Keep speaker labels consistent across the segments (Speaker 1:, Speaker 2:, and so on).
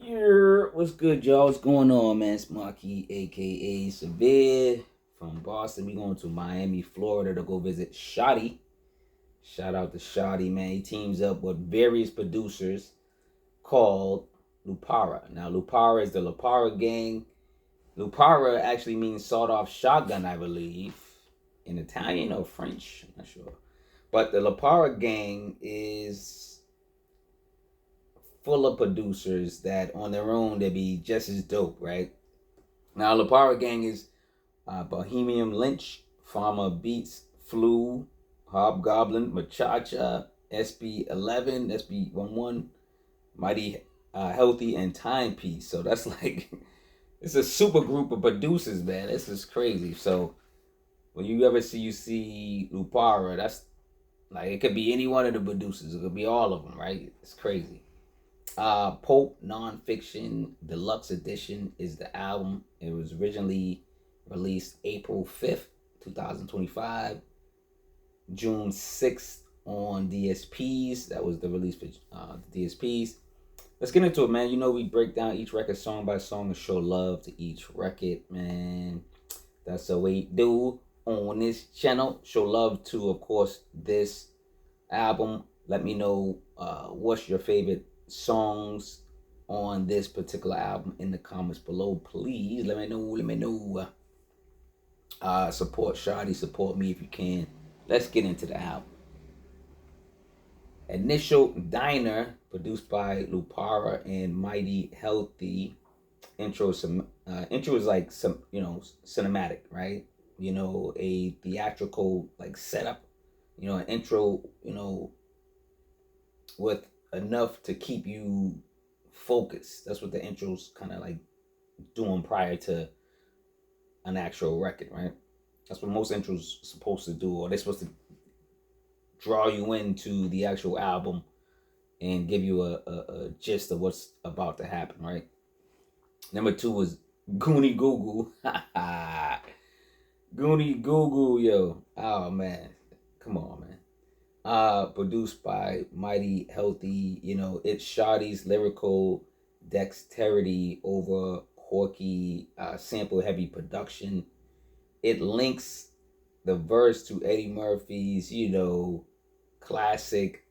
Speaker 1: What's good, y'all? What's going on, man? It's Marquis, aka Cevere, from Boston. We going to Miami, Florida to go visit Shottie. Shout out to Shottie, man. He teams up with various producers called Lupara. Now, Lupara is the Lupara gang. Lupara actually means sawed-off shotgun, I believe, in Italian or French. I'm not sure. But the Lupara gang is full of producers that on their own they be just as dope, right? Now, Lupara Gang is Bohemian Lynch, Farmer Beats, Flu, Hobgoblin, Machacha, SB11, SB11, Mighty Healthy, and Timepiece. So that's like, it's a super group of producers, man. This is crazy. So when you see Lupara, that's like, it could be any one of the producers. It could be all of them, right? It's crazy. Pulp Nonfiction Deluxe Edition is the album. It was originally released April 5th, 2025. June 6th on DSPs. That was the release for the DSPs. Let's get into it, man. You know, we break down each record song by song and show love to each record, man. That's what we do on this channel. Show love to, of course, this album. Let me know what's your favorite songs on this particular album in the comments below, please. Let me know. Support Shottie, support me if you can. Let's get into the album. Initial Diner, produced by Lupara and Mighty Healthy. Intro is like some, cinematic, right? A theatrical like setup, an intro, with enough to keep you focused. That's what the intro's kind of like doing prior to an actual record, right? That's what most intros supposed to do, or they're supposed to draw you into the actual album and give you a gist of what's about to happen, right? Number 2 was GOONIE Goo Goo. GOONIE Goo Goo, yo. Oh, man. Come on, man. Produced by Mighty Healthy. It's Shottie's lyrical dexterity over quirky, sample-heavy production. It links the verse to Eddie Murphy's, classic,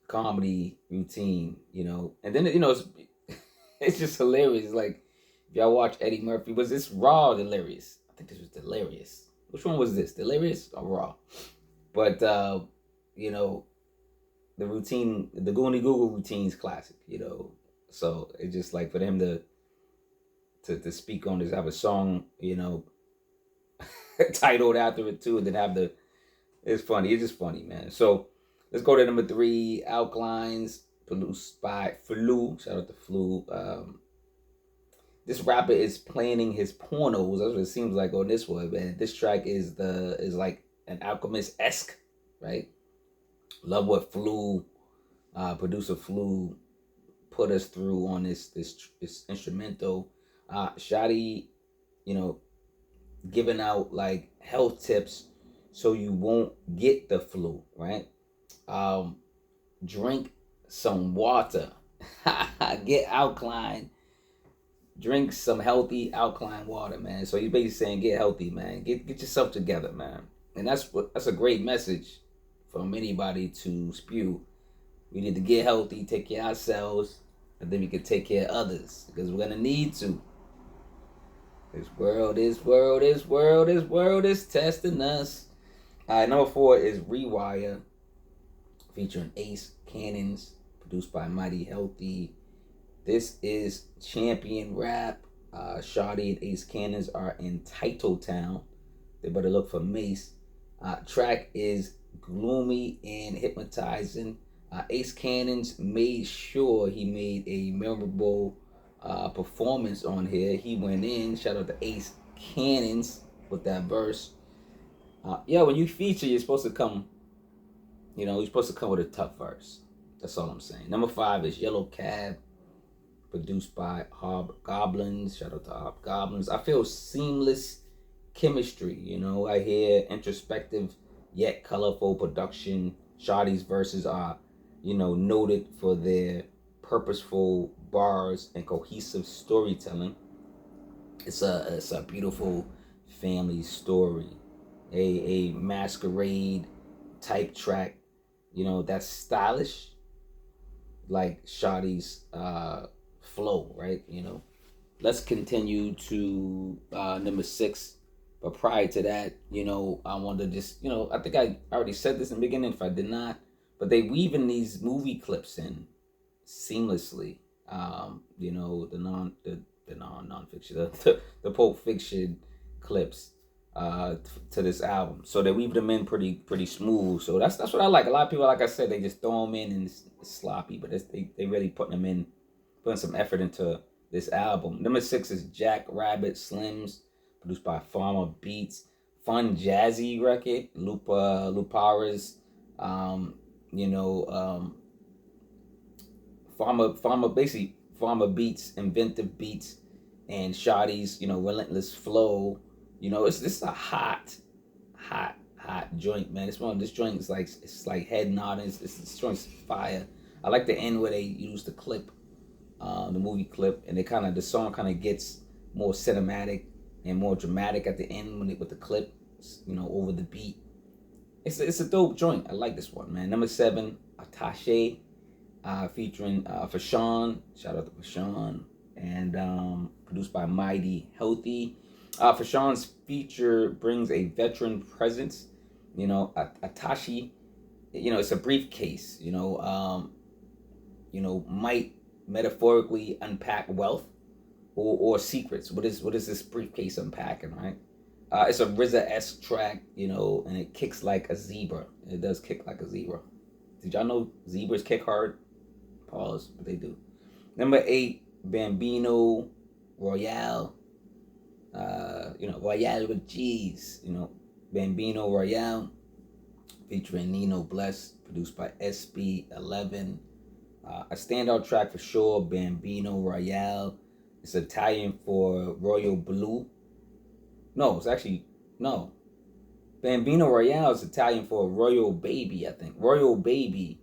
Speaker 1: comedy routine, and then it's just hilarious. Like, if y'all watch Eddie Murphy, was this Raw or Delirious? I think this was Delirious. Which one was this? Delirious or Raw? But the routine, the GOONIE Goo Goo routine's classic, So it's just like for them to speak on this, have a song, titled after it too, and then have it's funny. It's just funny, man. So let's go to number 3, ALKALINES, produced by Flu. Shout out to Flu. This rapper is planning his pornos. That's what it seems like on this one, man. This track is like an Alchemist-esque, right? Love what Flu, producer Flu, put us through on this instrumental. Shottie, giving out like health tips so you won't get the flu, right? Drink some water. Get alkaline. Drink some healthy alkaline water, man. So he's basically saying get healthy, man. Get yourself together, man. And that's a great message from anybody to spew. We need to get healthy, take care of ourselves, and then we can take care of others, because we're gonna need to. This world is testing us. Number 4 is REWIRE, featuring Ace Cannons, produced by Mighty Healthy. This is champion rap. Shottie and Ace Cannons are in Title Town. They better look for Mace. Track is gloomy and hypnotizing. Ace Cannons made sure he made a memorable performance on here. He went in. Shout out to Ace Cannons with that verse. When you feature, you're supposed to come. You're supposed to come with a tough verse. That's all I'm saying. Number 5 is Yellow Cab, produced by Hobgoblins. Shout out to Hobgoblins. I feel seamless chemistry. I hear introspective yet colorful production. Shottie's verses are noted for their purposeful bars and cohesive storytelling. It's a beautiful family story, a masquerade type track, that's stylish, like Shottie's flow, right? Let's continue to number 6. But prior to that, I wanted to just, I think I already said this in the beginning. If I did not, but they weave in these movie clips in seamlessly. The nonfiction, the Pulp Fiction clips to this album. So they weave them in pretty smooth. So that's what I like. A lot of people, like I said, they just throw them in and it's sloppy, but they really putting some effort into this album. Number 6 is Jackrabbit Slims, produced by Farmer Beats. Fun jazzy record. Lupara's, Farmer Beats, inventive beats, and Shottie's, relentless flow. This is a hot joint, man. This joint is like, it's like head nodding. This joint's fire. I like the end where they use the clip, the movie clip, and the song kind of gets more cinematic and more dramatic at the end with the clip, over the beat. It's a dope joint. I like this one, man. Number 7, ATTACHE, featuring Fashawn. Shout out to Fashawn. And produced by Mighty Healthy. Fashawn's feature brings a veteran presence. ATTACHE, it's a briefcase. Might metaphorically unpack wealth or secrets. What is this briefcase unpacking, right? It's a RZA-esque track, and it kicks like a zebra. It does kick like a zebra. Did y'all know zebras kick hard? Pause, but they do. Number 8, Bambino, Royale. Royale with G's. Bambino Royale, featuring Nino Bless, produced by SB11. A standout track for sure, Bambino Royale. It's Italian for Royal Blue. No, it's actually, no. Bambino Royale is Italian for Royal Baby, I think. Royal Baby.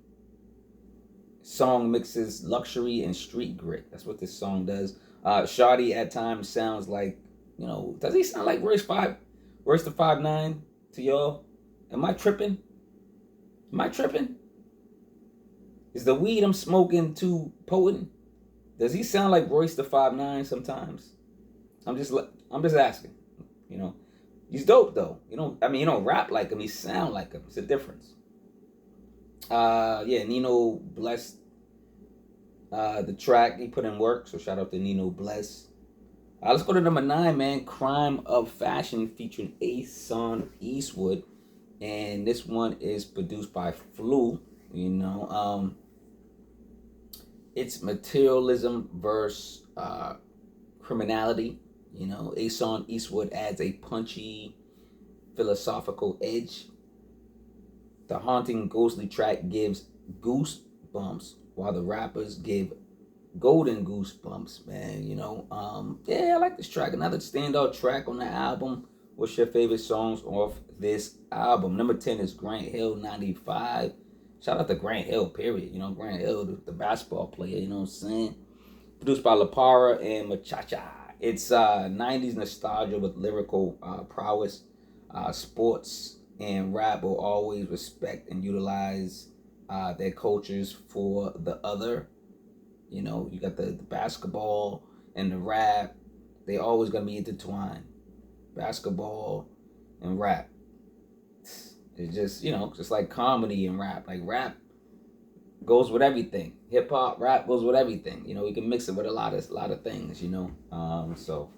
Speaker 1: Song mixes luxury and street grit. That's what this song does. Shottie at times sounds like, does he sound like Royce the 5'9" to y'all? Am I tripping? Is the weed I'm smoking too potent? Does he sound like Royce the 5'9" sometimes? I'm just asking. He's dope though. You don't rap like him. He sound like him. It's a difference. Nino blessed the track. He put in work. So shout out to Nino Bless. Let's go to number 9, man. Crime of Fashion, featuring Asun Eastwood, and this one is produced by Flu. It's materialism versus criminality. Asun Eastwood adds a punchy, philosophical edge. The haunting, ghostly track gives goosebumps, while the rappers give golden goosebumps, man. I like this track. Another standout track on the album. What's your favorite songs off this album? Number 10 is Grant Hill 95. Shout out to Grant Hill, period. Grant Hill, the basketball player, you know what I'm saying? Produced by Lupara and Machacha. It's 90s nostalgia with lyrical prowess. Sports and rap will always respect and utilize their cultures for the other. You got the basketball and the rap. They always gonna be intertwined. Basketball and rap. It's just, just like comedy and rap. Like rap goes with everything. Hip hop, rap goes with everything. You can mix it with a lot of things. So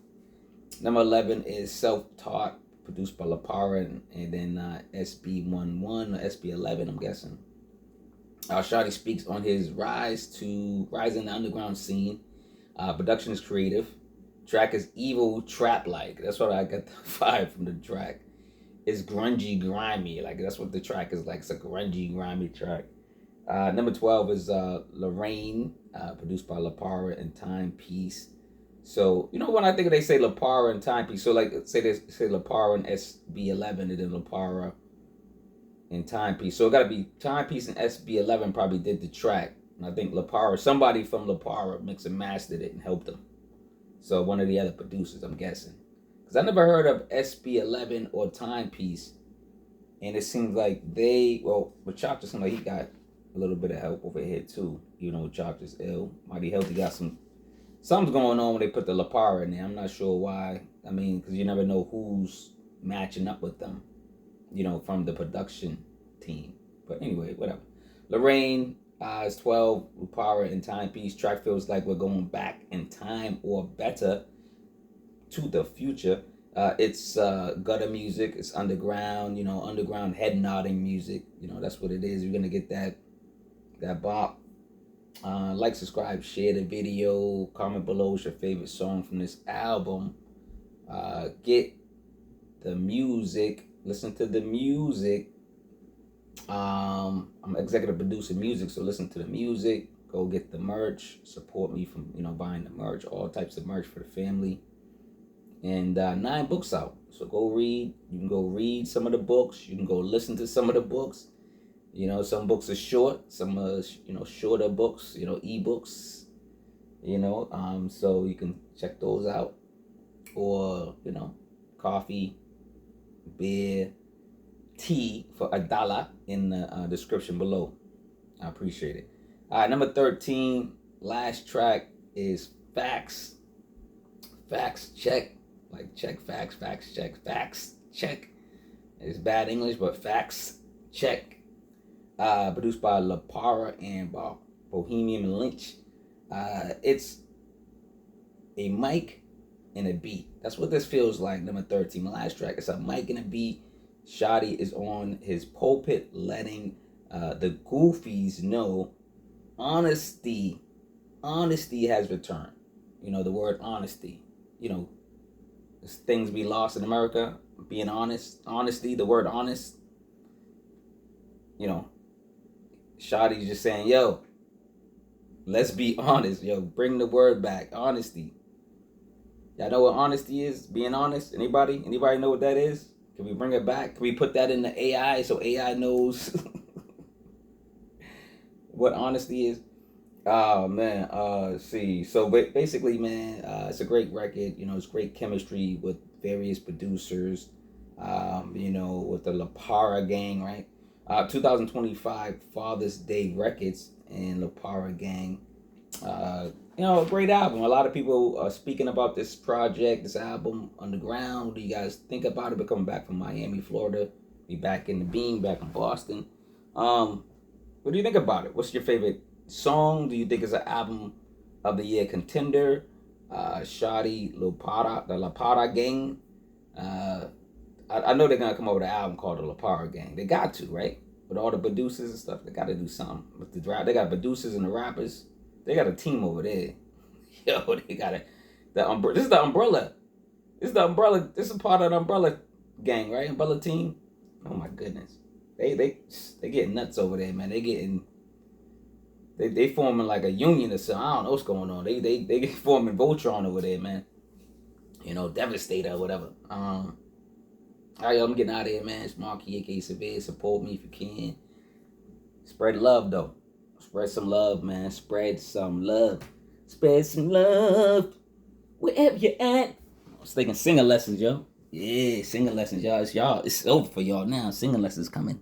Speaker 1: number 11 is Self-Taught, produced by Lupara, and then SB11 or SB11, I'm guessing. Shottie speaks on his rise in the underground scene. Production is creative. Track is evil trap-like. That's what I got the vibe from the track. It's grungy, grimy. Like, that's what the track is like. It's a grungy, grimy track. Number 12 is LORRAINE, produced by Lupara and Timepiece. So, when I think they say Lupara and Timepiece, so like, say Lupara and SB11, and then Lupara and Timepiece. So it got to be Timepiece and SB11 probably did the track. And I think Lupara, somebody from Lupara mixed and mastered it and helped them. So one of the other producers, I'm guessing. Because I never heard of SB11 or Timepiece. And it seems like but Chop just seems like he got a little bit of help over here too. You know, Chop is ill. Mighty Healthy got something's going on when they put the Lupara in there. I'm not sure why. I mean, because you never know who's matching up with them, you know, from the production team. But anyway, whatever. LORRAINE is 12, Lupara and Timepiece. Track feels like we're going back in time or better to the future. It's gutter music. It's underground, you know, underground head nodding music. You know, that's what it is. You're gonna get that bop. Like, subscribe, share the video, comment below what's your favorite song from this album. Get the music, listen to the music. I'm executive producer music, so listen to the music. Go get the merch. Support me from, you know, buying the merch, all types of merch for the family. And 9 books out, so go read. You can go read some of the books. You can go listen to some of the books. You know, some books are short, some are, you know, shorter books, you know, ebooks, you know, so you can check those out. Or, you know, coffee, beer, tea for $1 in the description below. I appreciate it. All right, number 13, last track is Facts. Facts check. Like, check facts, facts check, facts check. It's bad English, but facts check. Produced by Lupara and Bohemian Lynch. It's a mic and a beat. That's what this feels like, number 13. My last track. It's a mic and a beat. Shottie is on his pulpit letting the goofies know honesty has returned. You know, the word honesty. You know, things be lost in America. Being honest. Honesty, the word honest. You know, Shottie's just saying, yo, let's be honest. Yo, bring the word back. Honesty. Y'all know what honesty is? Being honest? Anybody? Anybody know what that is? Can we bring it back? Can we put that in the AI so AI knows what honesty is? Oh, man. Let's see. So basically, man, it's a great record. You know, it's great chemistry with various producers. You know, with the Lupara gang, right? 2025 Father's Day Records and Lupara gang. You know, a great album. A lot of people are speaking about this project, this album, Underground. What do you guys think about it? We're coming back from Miami, Florida. Be back in the Bean, back in Boston. What do you think about it? What's your favorite song? Do you think it's an album of the year contender? Shottie, Lupara, the Lupara gang. I know they're gonna come up with an album called the Lupara gang. They got to, right? With all the producers and stuff, they got to do something. With the rap, they got producers and the rappers. They got a team over there. Yo, they got this is the umbrella. This is the umbrella. This is part of the umbrella gang, right? Umbrella team. Oh my goodness, they getting nuts over there, man. They forming like a union or something. I don't know what's going on. They forming Voltron over there, man. You know, Devastator or whatever. All right, yo, I'm getting out of here, man. It's Marquis, aka Cevere. Support me if you can. Spread love, though. Spread some love, man. Spread some love. Spread some love. Wherever you're at. I was thinking singing lessons, yo. Yeah, singing lessons, y'all. It's over for y'all now. Singing lessons coming.